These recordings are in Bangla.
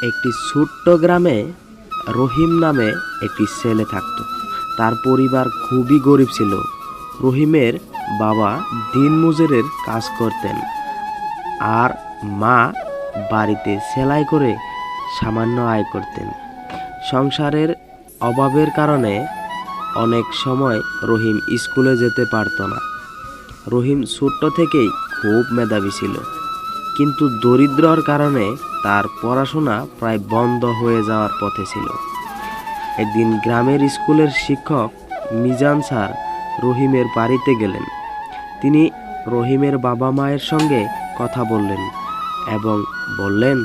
একটি ছোট্ট গ্রামে রহিম নামে একটি ছেলে থাকত। তার পরিবার খুবই গরিব ছিল। রহিমের বাবা দিনমজুরের কাজ করতেন আর মা বাড়িতে সেলাই করে সামান্য আয় করতেন। সংসারের অভাবের কারণে অনেক সময় রহিম স্কুলে যেতে পারত না। রহিম ছোট্ট থেকেই খুব মেধাবী ছিল, কিন্তু দরিদ্রর কারণে তার পড়াশোনা প্রায় বন্ধ হয়ে যাওয়ার পথে ছিল। একদিন গ্রামের স্কুলের শিক্ষক মিজান স্যার রহিমের বাড়িতে গেলেন। তিনি রহিমের বাবা মায়ের সঙ্গে কথা বললেন এবং বললেন,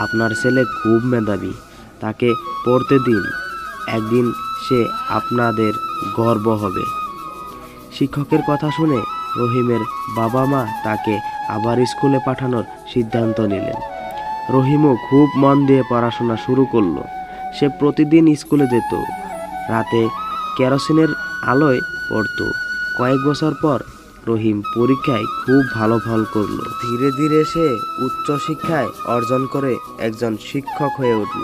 আপনার ছেলে খুব মেধাবী, তাকে পড়তে দিন, একদিন সে আপনাদের গর্ব হবে। শিক্ষকের কথা শুনে রহিমের বাবা মা তাকে আবার স্কুলে পাঠানোর সিদ্ধান্ত নিলেন। রহিমও খুব মন দিয়ে পড়াশোনা শুরু করলো। সে প্রতিদিন স্কুলে যেত, রাতে কেরোসিনের আলোয় পড়তো। কয়েক বছর পর রহিম পরীক্ষায় খুব ভালো ফল করলো। ধীরে ধীরে সে উচ্চশিক্ষায় অর্জন করে একজন শিক্ষক হয়ে উঠল।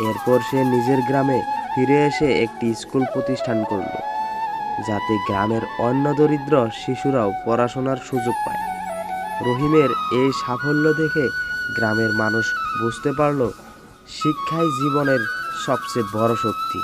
এরপর সে নিজের গ্রামে ফিরে এসে একটি স্কুল প্রতিষ্ঠান করলো, যাতে গ্রামের অন্য দরিদ্র শিশুরাও পড়াশোনার সুযোগ পায়। রহিমের এই সাফল্য দেখে গ্রামের মানুষ বুঝতে পারল, শিক্ষাই জীবনের সবচেয়ে বড় শক্তি।